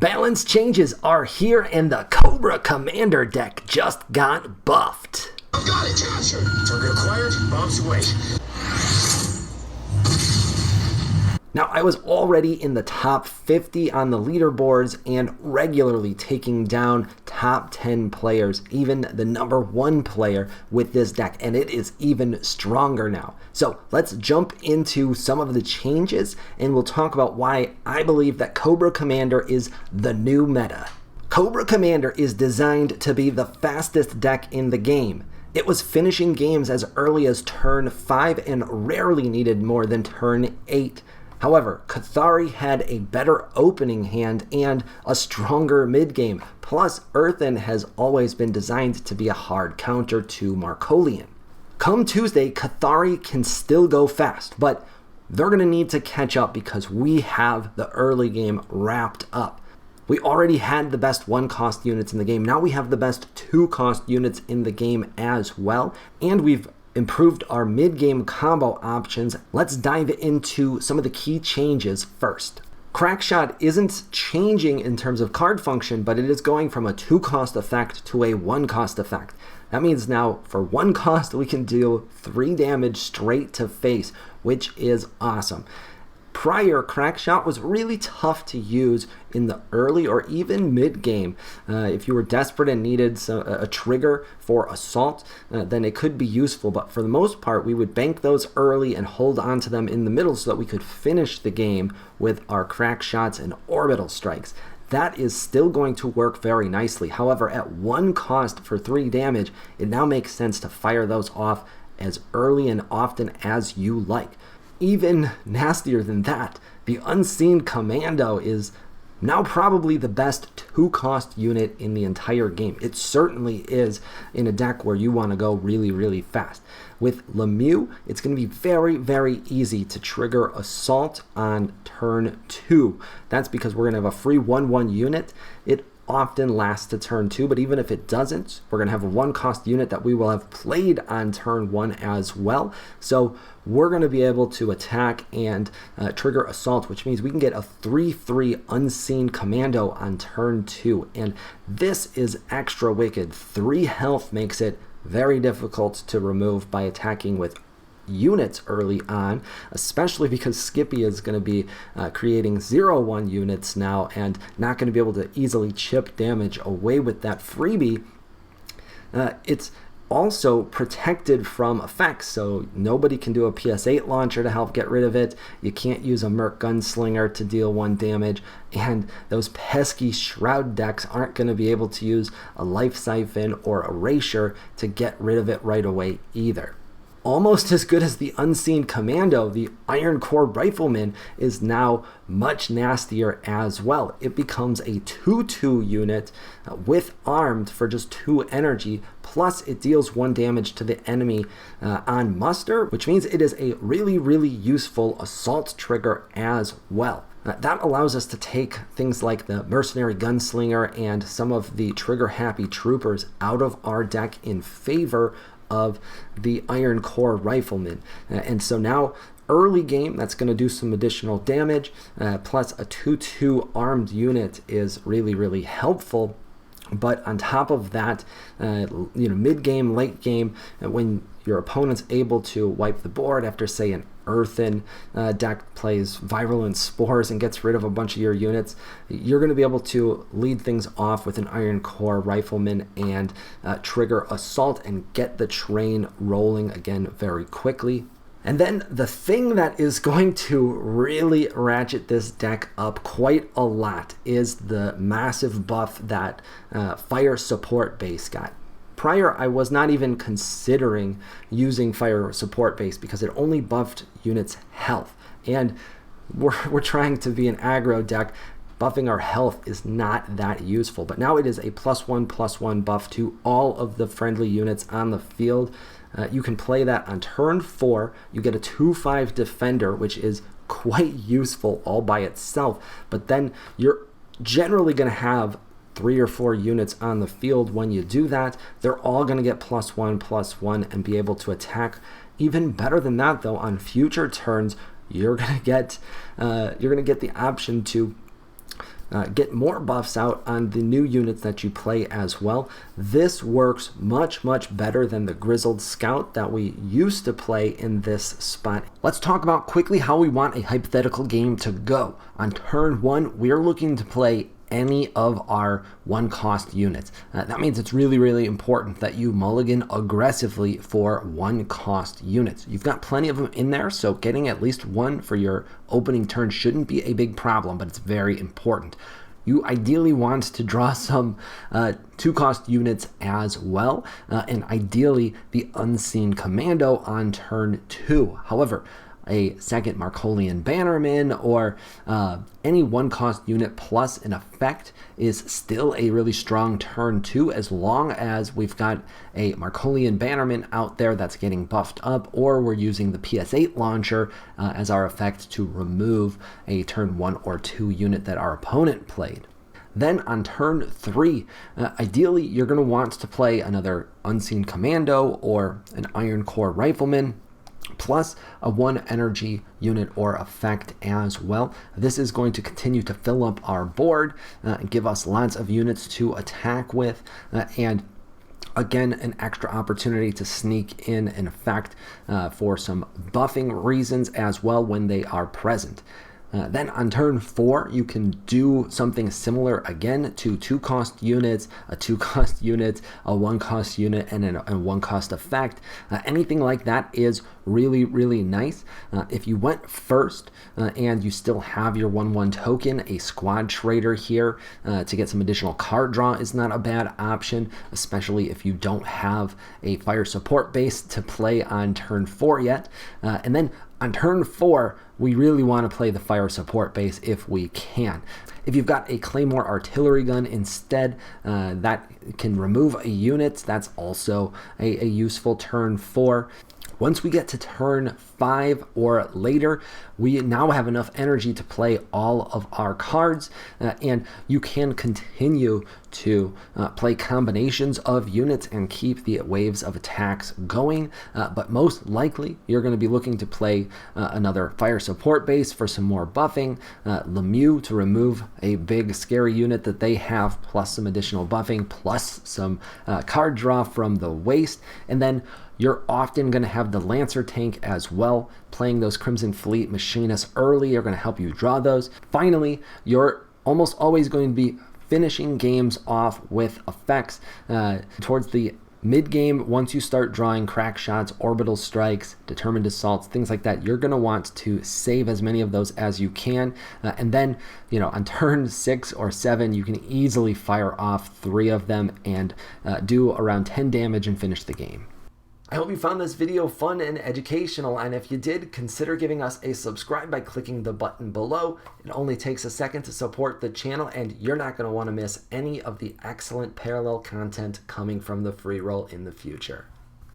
Balance changes are here and the Cobra Commander deck just got buffed. Got it, Tasher. Target acquired, bombs away. Now, I was already in the top 50 on the leaderboards and regularly taking down top 10 players, even the number 1 player with this deck, and it is even stronger now. So let's jump into some of the changes, and we'll talk about why I believe that Cobra Commander is the new meta. Cobra Commander is designed to be the fastest deck in the game. It was finishing games as early as turn 5 and rarely needed more than turn 8. However, Cathari had a better opening hand and a stronger mid-game. Plus, Earthen has always been designed to be a hard counter to Marcolian. Come Tuesday, Cathari can still go fast, but they're going to need to catch up because we have the early game wrapped up. We already had the best 1-cost units in the game. Now we have the best 2-cost units in the game as well, and we've improved our mid-game combo options. Let's dive into some of the key changes first. Crackshot isn't changing in terms of card function, but it is going from a 2-cost effect to a 1-cost effect. That means now for 1 cost we can deal 3 damage straight to face, which is awesome. Prior, Crackshot was really tough to use in the early or even mid-game. If you were desperate and needed a trigger for assault, then it could be useful, but for the most part, we would bank those early and hold on to them in the middle so that we could finish the game with our Crackshots and orbital strikes. That is still going to work very nicely. However, at 1 cost for 3 damage, it now makes sense to fire those off as early and often as you like. Even nastier than that, the Unseen Commando is now probably the best 2-cost unit in the entire game. It certainly is in a deck where you want to go really, really fast. With Lemieux, it's going to be very, very easy to trigger Assault on turn 2. That's because we're going to have a free 1/1 unit. It often lasts to turn 2, but even if it doesn't, we're going to have a 1-cost unit that we will have played on turn 1 as well. So we're going to be able to attack and trigger Assault, which means we can get a 3/3 Unseen Commando on turn 2. And this is extra wicked. 3 health makes it very difficult to remove by attacking with units early on, especially because Skippy is going to be creating 0/1 units now and not going to be able to easily chip damage away with that freebie. It's also protected from effects, so nobody can do a PS8 launcher to help get rid of it. You can't use a Merc Gunslinger to deal 1 damage, and those pesky Shroud decks aren't going to be able to use a Life Siphon or Erasure to get rid of it right away either. Almost as good as the Unseen Commando, the Iron Core Rifleman is now much nastier as well. It becomes a 2/2 unit with armed for just 2 energy, plus it deals 1 damage to the enemy on muster, which means it is a really, really useful assault trigger as well. That allows us to take things like the Mercenary Gunslinger and some of the trigger-happy troopers out of our deck in favor of the Iron Core Rifleman. And so now early game, that's going to do some additional damage, plus a 2/2 armed unit is really, really helpful. But on top of that, mid-game, late game, when your opponent's able to wipe the board after, say, an Earthen deck plays Virulent Spores and gets rid of a bunch of your units, you're going to be able to lead things off with an Iron Core Rifleman and trigger Assault and get the train rolling again very quickly. And then the thing that is going to really ratchet this deck up quite a lot is the massive buff that Fire Support Base got. Prior, I was not even considering using Fire Support Base because it only buffed units' health. And we're trying to be an aggro deck. Buffing our health is not that useful. But now it is a +1/+1 buff to all of the friendly units on the field. You can play that on turn 4. You get a 2/5 defender, which is quite useful all by itself. But then you're generally going to have 3 or 4 units on the field when you do that. They're all going to get +1/+1 and be able to attack. Even better than that, though, on future turns, you're going to get the option to get more buffs out on the new units that you play as well. This works much better than the Grizzled Scout that we used to play in this spot. Let's talk about quickly how we want a hypothetical game to go. On turn 1, we're looking to play any of our 1-cost units. That means it's really important that you mulligan aggressively for 1-cost units. You've got plenty of them in there, so getting at least one for your opening turn shouldn't be a big problem, but it's very important. You ideally want to draw some 2-cost units as well, and ideally the Unseen Commando on turn 2. However, a second Marcolian Bannerman or any 1-cost unit plus an effect is still a really strong turn 2, as long as we've got a Marcolian Bannerman out there that's getting buffed up, or we're using the PS8 launcher as our effect to remove a turn 1 or 2 unit that our opponent played. Then on turn 3, ideally you're going to want to play another Unseen Commando or an Iron Core Rifleman, plus a 1 energy unit or effect as well. This is going to continue to fill up our board and give us lots of units to attack with, and again, an extra opportunity to sneak in an effect for some buffing reasons as well when they are present. Then on turn 4, you can do something similar again to 2-cost units, a 2-cost unit, a 1-cost unit, and a 1-cost effect. Anything like that is really nice. If you went first and you still have your 1/1 token, a squad trader here to get some additional card draw is not a bad option, especially if you don't have a fire support base to play on turn 4 yet. And then on turn 4, we really want to play the fire support base if we can. If you've got a Claymore artillery gun instead, that can remove a unit. That's also a useful turn 4. Once we get to turn 5 or later, we now have enough energy to play all of our cards, and you can continue to play combinations of units and keep the waves of attacks going, but most likely you're going to be looking to play another fire support base for some more buffing, Lemieux to remove a big scary unit that they have, plus some additional buffing, plus some card draw from the waste, and then you're often going to have the Lancer tank as well. Playing those Crimson Fleet machinists early are going to help you draw those. Finally, you're almost always going to be finishing games off with effects towards the mid-game. Once you start drawing crack shots, orbital strikes, determined assaults, things like that, you're going to want to save as many of those as you can. And then, on turn 6 or 7, you can easily fire off 3 of them and do around 10 damage and finish the game. I hope you found this video fun and educational, and if you did, consider giving us a subscribe by clicking the button below. It only takes a second to support the channel, and you're not going to want to miss any of the excellent parallel content coming from the Freeroll in the future.